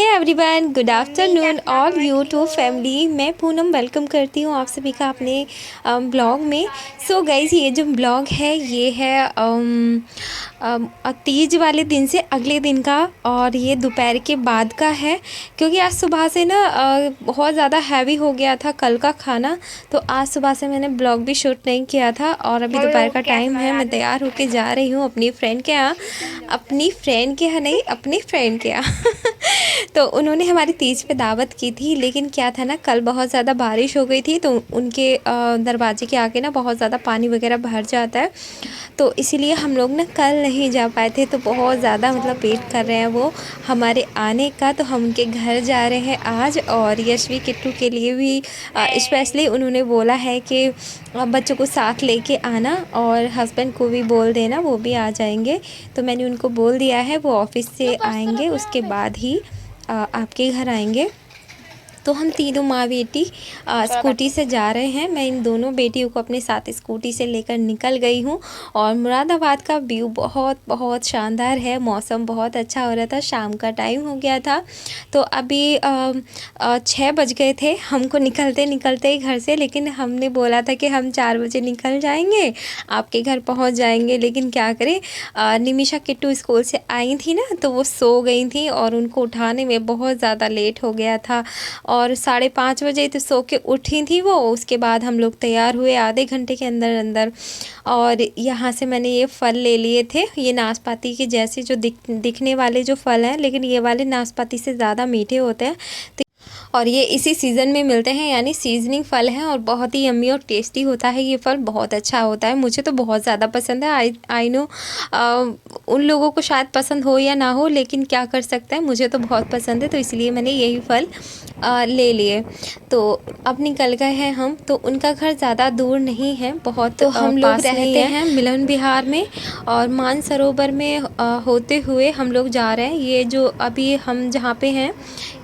हे everyone, good afternoon all YouTube family. मैं Poonam welcome करती हूँ आप सभी का अपने ब्लॉग में। सो गाइज़, ये जो ब्लॉग है ये है तीज वाले दिन से अगले दिन का, और ये दोपहर के बाद का है, क्योंकि आज सुबह से ना बहुत ज़्यादा हैवी हो गया था कल का खाना, तो आज सुबह से मैंने ब्लॉग भी शूट नहीं किया था। और अभी दोपहर का टाइम है, मैं तैयार होके जा रही हूँ अपनी फ्रेंड के यहाँ, अपनी फ्रेंड के यहाँ नहीं, अपनी फ्रेंड के यहाँ। तो उन्होंने हमारी तीज पे दावत की थी, लेकिन क्या था ना, कल बहुत ज़्यादा बारिश हो गई थी, तो उनके दरवाजे के आगे ना बहुत ज़्यादा पानी वगैरह भर जाता है, तो इसीलिए हम लोग ना कल नहीं जा पाए थे। तो बहुत ज़्यादा मतलब वेट कर रहे हैं वो हमारे आने का, तो हम उनके घर जा रहे हैं आज। और यशवी किट्टू के लिए भी स्पेशली उन्होंने बोला है कि बच्चों को साथ लेके आना, और हस्बैंड को भी बोल देना, वो भी आ जाएंगे। तो मैंने उनको बोल दिया है, वो ऑफिस से आएंगे उसके बाद ही आपके घर आएंगे। तो हम तीनों माँ बेटी स्कूटी से जा रहे हैं। मैं इन दोनों बेटियों को अपने साथ स्कूटी से लेकर निकल गई हूँ। और मुरादाबाद का व्यू बहुत बहुत शानदार है, मौसम बहुत अच्छा हो रहा था, शाम का टाइम हो गया था। तो अभी 6 बज गए थे हमको निकलते निकलते ही घर से, लेकिन हमने बोला था कि हम 4 बजे निकल जाएंगे, आपके घर पहुँच जाएंगे। लेकिन क्या करें, निमिषा किट्टू स्कूल से आई थी ना, तो वो सो गई थी और उनको उठाने में बहुत ज़्यादा लेट हो गया था, और 5:30 बजे तो सो के उठी थी वो। उसके बाद हम लोग तैयार हुए आधे घंटे के अंदर अंदर, और यहाँ से मैंने ये फल ले लिए थे, ये नाशपाती के जैसे जो दिखने वाले जो फल हैं, लेकिन ये वाले नाशपाती से ज़्यादा मीठे होते हैं, तो और ये इसी सीज़न में मिलते हैं, यानी सीजनिंग फल हैं, और बहुत ही यम्मी और टेस्टी होता है ये फल, बहुत अच्छा होता है। मुझे तो बहुत ज़्यादा पसंद है। आई नो उन लोगों को शायद पसंद हो या ना हो, लेकिन क्या कर सकते हैं, मुझे तो बहुत पसंद है, तो इसलिए मैंने यही फल ले लिए। तो अब निकल गए हैं हम। तो उनका घर ज़्यादा दूर नहीं है, बहुत तो हम लोग रहते हैं मिलन विहार में, और मानसरोवर में होते हुए हम लोग जा रहे हैं। ये जो अभी हम जहाँ पे हैं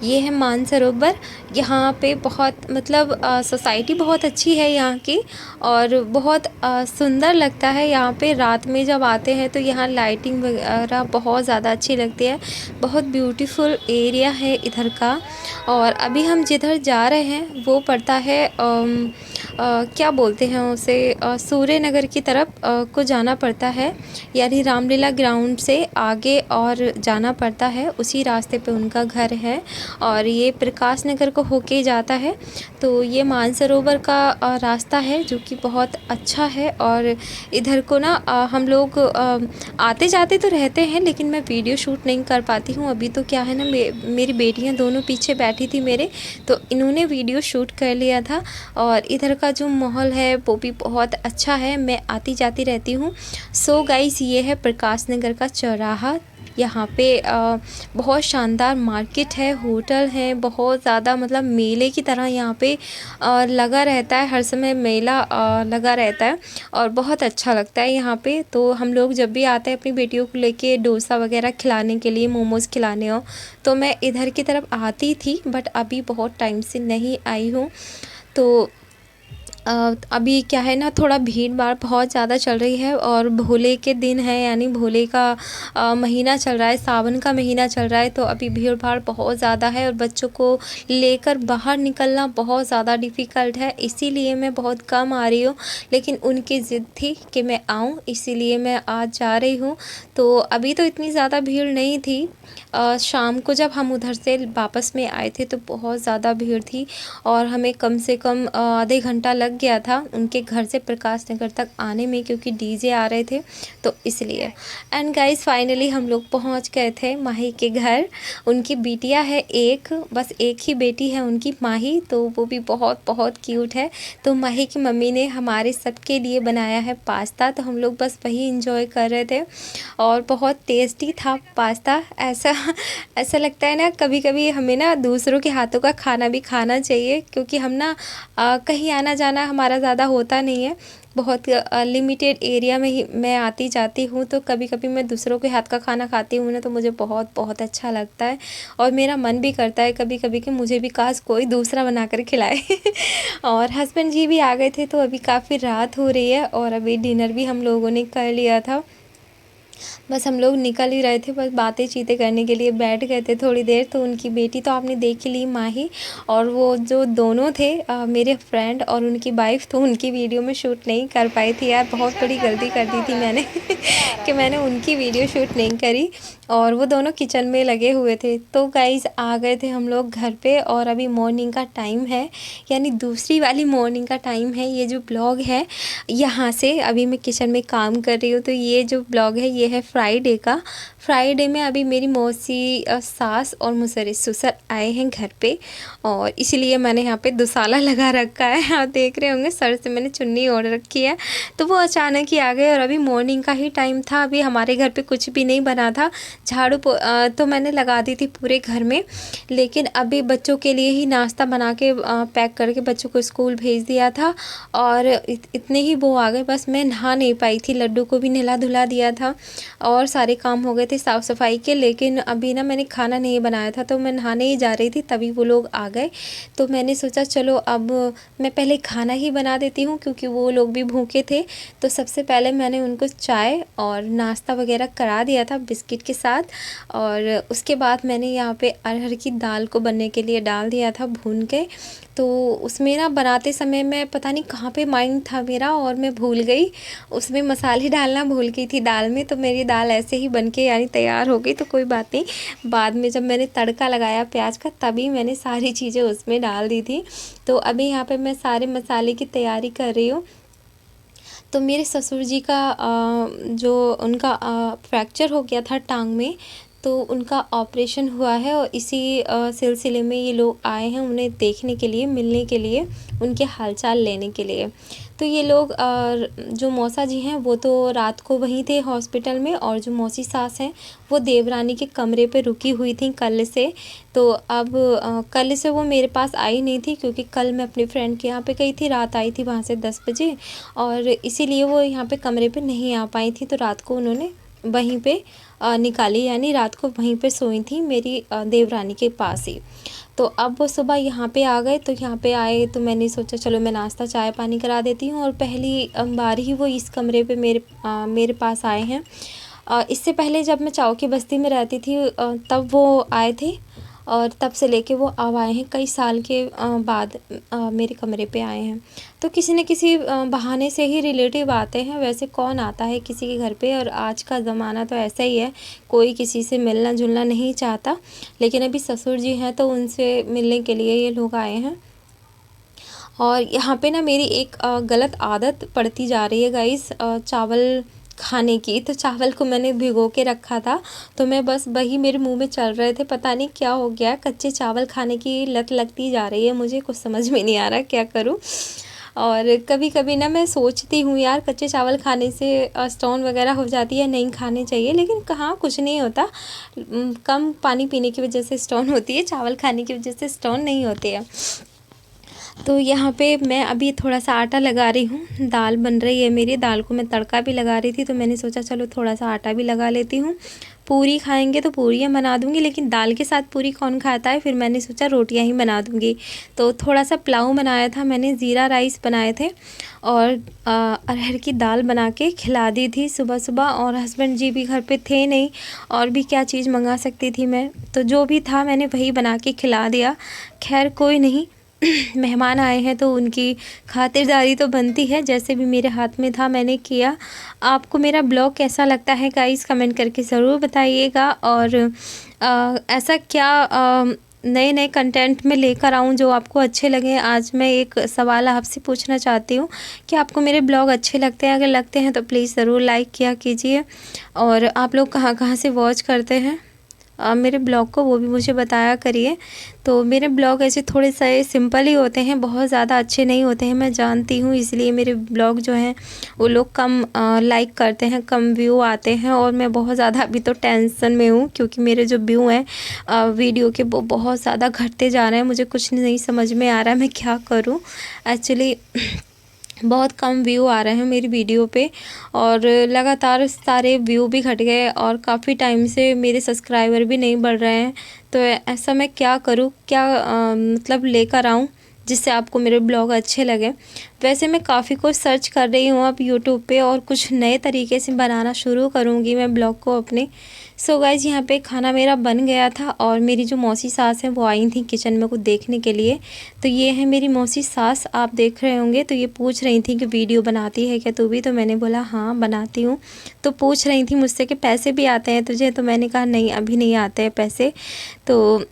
ये है मानसरोवर। यहाँ पे बहुत मतलब सोसाइटी बहुत अच्छी है यहाँ की, और बहुत सुंदर लगता है यहाँ पे। रात में जब आते हैं तो यहाँ लाइटिंग वगैरह बहुत ज़्यादा अच्छी लगती है, बहुत ब्यूटीफुल एरिया है इधर का। और अभी हम जिधर जा रहे हैं वो पड़ता है क्या बोलते हैं उसे, सूर्य नगर की तरफ को जाना पड़ता है, यानी रामलीला ग्राउंड से आगे और जाना पड़ता है, उसी रास्ते पे उनका घर है। और ये प्रकाश नगर को होके जाता है। तो ये मानसरोवर का रास्ता है जो कि बहुत अच्छा है। और इधर को ना हम लोग आते जाते तो रहते हैं, लेकिन मैं वीडियो शूट नहीं कर पाती हूँ। अभी तो क्या है ना, मेरी बेटियाँ दोनों पीछे बैठी थी मेरे, तो इन्होंने वीडियो शूट कर लिया था। और इधर का जो माहौल है वो भी बहुत अच्छा है, मैं आती जाती रहती हूँ। सो गाइस, ये है प्रकाश नगर का चौराहा। यहाँ पे बहुत शानदार मार्केट है, होटल है, बहुत ज़्यादा मतलब मेले की तरह यहाँ पे लगा रहता है, हर समय मेला लगा रहता है, और बहुत अच्छा लगता है यहाँ पे। तो हम लोग जब भी आते हैं अपनी बेटियों को लेके डोसा वगैरह खिलाने के लिए, मोमोज़ खिलाने हो, तो मैं इधर की तरफ आती थी, बट अभी बहुत टाइम से नहीं आई हूँ। तो अभी क्या है ना, थोड़ा भीड़ भाड़ बहुत ज़्यादा चल रही है, और भोले के दिन है, यानी भोले का महीना चल रहा है, सावन का महीना चल रहा है, तो अभी भीड़ भाड़ बहुत ज़्यादा है, और बच्चों को लेकर बाहर निकलना बहुत ज़्यादा डिफ़िकल्ट है, इसीलिए मैं बहुत कम आ रही हूँ। लेकिन उनकी ज़िद थी कि मैं आऊँ, इसीलिए मैं आज जा रही हूँ। तो अभी तो इतनी ज़्यादा भीड़ नहीं थी। शाम को जब हम उधर से वापस में आए थे तो बहुत ज़्यादा भीड़ थी, और हमें कम से कम आधे घंटा लग गया था उनके घर से प्रकाश नगर तक आने में, क्योंकि डीजे आ रहे थे, तो इसलिए। एंड गाइस, फाइनली हम लोग पहुंच गए थे माही के घर। उनकी बिटिया है एक, बस एक ही बेटी है उनकी, माही, तो वो भी बहुत बहुत क्यूट है। तो माही की मम्मी ने हमारे सबके लिए बनाया है पास्ता, तो हम लोग बस वही इंजॉय कर रहे थे, और बहुत टेस्टी था पास्ता। ऐसा लगता है ना, कभी कभी हमें ना दूसरों के हाथों का खाना भी खाना चाहिए, क्योंकि हम ना कहीं आना जाना हमारा ज़्यादा होता नहीं है, बहुत लिमिटेड एरिया में ही मैं आती जाती हूँ, तो कभी कभी मैं दूसरों के हाथ का खाना खाती हूँ ना, तो मुझे बहुत बहुत अच्छा लगता है, और मेरा मन भी करता है कभी कभी कि मुझे भी काश कोई दूसरा बना कर खिलाए। और हस्बैंड जी भी आ गए थे, तो अभी काफ़ी रात हो रही है, और अभी डिनर भी हम लोगों ने कर लिया था। बस हम लोग निकल ही रहे थे, बस बातें चीतें करने के लिए बैठ गए थे थोड़ी देर। तो उनकी बेटी तो आपने देख ही ली, माही, और वो जो दोनों थे मेरे फ्रेंड और उनकी वाइफ, तो उनकी वीडियो में शूट नहीं कर पाई थी यार। बहुत बड़ी गलती कर दी थी मैंने कि मैंने उनकी वीडियो शूट नहीं करी, और वो दोनों किचन में लगे हुए थे। तो गाइज़ आ गए थे हम लोग घर पे, और अभी मॉर्निंग का टाइम है, यानी दूसरी वाली मॉर्निंग का टाइम है। ये जो ब्लॉग है यहाँ से अभी मैं किचन में काम कर रही हूँ, तो ये जो ब्लॉग है ये है फ्राइडे का। फ्राइडे में अभी मेरी मौसी, सास और मुसरे ससुर आए हैं घर पे, और इसलिए मैंने यहाँ पे दुसाला लगा रखा है। आप देख रहे होंगे सर से मैंने चुन्नी ओढ़ रखी है। तो वो अचानक ही आ गए, और अभी मॉर्निंग का ही टाइम था। अभी हमारे घर पे कुछ भी नहीं बना था। तो मैंने लगा दी थी पूरे घर में, लेकिन अभी बच्चों के लिए ही नाश्ता बना के पैक करके बच्चों को स्कूल भेज दिया था, और इतने ही वो आ गए। बस मैं नहा नहीं पाई थी, लड्डू को भी नहला धुला दिया था, और सारे काम हो गए थे साफ़ सफाई के। लेकिन अभी ना मैंने खाना नहीं बनाया था, तो मैं नहाने ही जा रही थी तभी वो लोग आ गए। तो मैंने सोचा चलो अब मैं पहले खाना ही बना देती हूँ, क्योंकि वो लोग भी भूखे थे। तो सबसे पहले मैंने उनको चाय और नाश्ता वगैरह करा दिया था बिस्किट के साथ, और उसके बाद मैंने यहाँ पे अरहर की दाल को बनने के लिए डाल दिया था भून के। तो उसमें ना बनाते समय मैं पता नहीं कहाँ पे माइंड था मेरा, और मैं भूल गई, उसमें मसाले डालना भूल गई थी दाल में। तो मेरी दाल ऐसे ही बन के यानी तैयार हो गई। तो कोई बात नहीं, बाद में जब मैंने तड़का लगाया प्याज का, तभी मैंने सारी चीज़ें उसमें डाल दी थी। तो अभी यहाँ पे मैं सारे मसाले की तैयारी कर रही हूँ। तो मेरे ससुर जी का जो उनका फ्रैक्चर हो गया था टांग में, तो उनका ऑपरेशन हुआ है, और इसी सिलसिले में ये लोग आए हैं उन्हें देखने के लिए, मिलने के लिए, उनके हालचाल लेने के लिए। तो ये लोग जो मौसा जी हैं वो तो रात को वहीं थे हॉस्पिटल में, और जो मौसी सास हैं वो देवरानी के कमरे पे रुकी हुई थी कल से। तो अब कल से वो मेरे पास आई नहीं थी, क्योंकि कल मैं अपनी फ्रेंड के यहाँ पे गई थी, रात आई थी वहाँ से 10 बजे, और इसीलिए वो यहाँ पे कमरे पे नहीं आ पाई थी। तो रात को उन्होंने वहीं पे निकाली, यानी रात को वहीं पे सोई थी मेरी देवरानी के पास ही। तो अब वो सुबह यहाँ पे आ गए। तो यहाँ पे आए तो मैंने सोचा चलो मैं नाश्ता चाय पानी करा देती हूँ, और पहली बार ही वो इस कमरे पे मेरे पास आए हैं। इससे पहले जब मैं चाव की बस्ती में रहती थी तब वो आए थे, और तब से लेके वो अब आए हैं, कई साल के बाद मेरे कमरे पे आए हैं। तो किसी न किसी बहाने से ही रिलेटिव आते हैं, वैसे कौन आता है किसी के घर पे। और आज का ज़माना तो ऐसा ही है, कोई किसी से मिलना जुलना नहीं चाहता। लेकिन अभी ससुर जी हैं तो उनसे मिलने के लिए ये लोग आए हैं। और यहाँ पे ना मेरी एक गलत आदत पड़ती जा रही है गाइस, चावल खाने की। तो चावल को मैंने भिगो के रखा था, तो मैं बस वही मेरे मुंह में चल रहे थे, पता नहीं क्या हो गया, कच्चे चावल खाने की लत लगती जा रही है मुझे, कुछ समझ में नहीं आ रहा क्या करूँ। और कभी कभी ना मैं सोचती हूँ यार कच्चे चावल खाने से स्टोन वगैरह हो जाती है, नहीं खाने चाहिए, लेकिन कहाँ कुछ नहीं होता। कम पानी पीने की वजह से स्टोन होती है, चावल खाने की वजह से स्टोन नहीं होते हैं। तो यहाँ पे मैं अभी थोड़ा सा आटा लगा रही हूँ, दाल बन रही है मेरी, दाल को मैं तड़का भी लगा रही थी। तो मैंने सोचा चलो थोड़ा सा आटा भी लगा लेती हूँ, पूरी खाएंगे तो पूरियाँ बना दूँगी, लेकिन दाल के साथ पूरी कौन खाता है, फिर मैंने सोचा रोटियाँ ही बना दूँगी। तो थोड़ा सा पुलाव बनाया था मैंने, ज़ीरा राइस बनाए थे, और अरहर की दाल बना के खिला दी थी सुबह सुबह। और हस्बैंड जी भी घर पे थे नहीं, और भी क्या चीज़ मंगा सकती थी मैं, तो जो भी था मैंने वही बना के खिला दिया। खैर कोई नहीं, मेहमान आए हैं तो उनकी खातिरदारी तो बनती है, जैसे भी मेरे हाथ में था मैंने किया। आपको मेरा ब्लॉग कैसा लगता है गाइस, कमेंट करके ज़रूर बताइएगा। और ऐसा क्या नए नए कंटेंट में लेकर आऊँ जो आपको अच्छे लगे। आज मैं एक सवाल आपसे पूछना चाहती हूँ कि आपको मेरे ब्लॉग अच्छे लगते हैं, अगर लगते हैं तो प्लीज़ ज़रूर लाइक किया कीजिए। और आप लोग कहाँ कहाँ से वॉच करते हैं मेरे ब्लॉग को, वो भी मुझे बताया करिए। तो मेरे ब्लॉग ऐसे थोड़े से सिंपल ही होते हैं, बहुत ज़्यादा अच्छे नहीं होते हैं, मैं जानती हूँ, इसलिए मेरे ब्लॉग जो हैं वो लोग कम लाइक करते हैं, कम व्यू आते हैं। और मैं बहुत ज़्यादा अभी तो टेंशन में हूँ, क्योंकि मेरे जो व्यू हैं वीडियो के वो बहुत ज़्यादा घटते जा रहे हैं। मुझे कुछ नहीं समझ में आ रहा है मैं क्या करूँ एक्चुअली। बहुत कम व्यू आ रहे हैं मेरी वीडियो पे, और लगातार सारे व्यू भी घट गए, और काफ़ी टाइम से मेरे सब्सक्राइबर भी नहीं बढ़ रहे हैं। तो ऐसा मैं क्या करूँ, क्या मतलब लेकर आऊँ जिससे आपको मेरे ब्लॉग अच्छे लगे। वैसे मैं काफ़ी कुछ सर्च कर रही हूँ अब यूट्यूब पे और कुछ नए तरीके से बनाना शुरू करूँगी मैं ब्लॉग को अपने। सो गाइज़ यहाँ पे खाना मेरा बन गया था और मेरी जो मौसी सास हैं वो आई थी किचन में कुछ देखने के लिए। तो ये है मेरी मौसी सास, आप देख रहे होंगे। तो ये पूछ रही थी कि वीडियो बनाती है क्या तू भी, तो मैंने बोला हाँ बनाती हूँ। तो पूछ रही थी मुझसे कि पैसे भी आते हैं तुझे, तो मैंने कहा नहीं अभी नहीं आते हैं पैसे। तो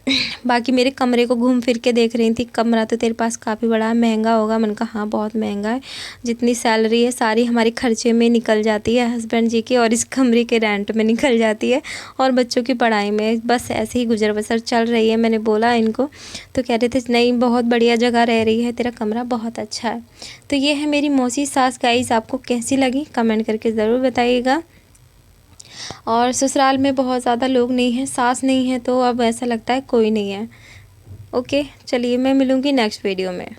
बाकी मेरे कमरे को घूम फिर के देख रही थी, कमरा तो तेरे पास काफ़ी बड़ा है, महंगा होगा। मैंने कहा हाँ बहुत महंगा है, जितनी सैलरी है सारी हमारी खर्चे में निकल जाती है हस्बैंड जी के, और इस कमरे के रेंट में निकल जाती है और बच्चों की पढ़ाई में। बस ऐसे ही गुजर बसर चल रही है। मैंने बोला इनको, तो कह रहे थे नहीं बहुत बढ़िया जगह रह रही है, तेरा कमरा बहुत अच्छा है। तो ये है मेरी मौसी सास गाइस, आपको कैसी लगी कमेंट करके ज़रूर बताइएगा। और ससुराल में बहुत ज़्यादा लोग नहीं हैं, सास नहीं है, तो अब ऐसा लगता है कोई नहीं है। ओके चलिए मैं मिलूँगी नेक्स्ट वीडियो में।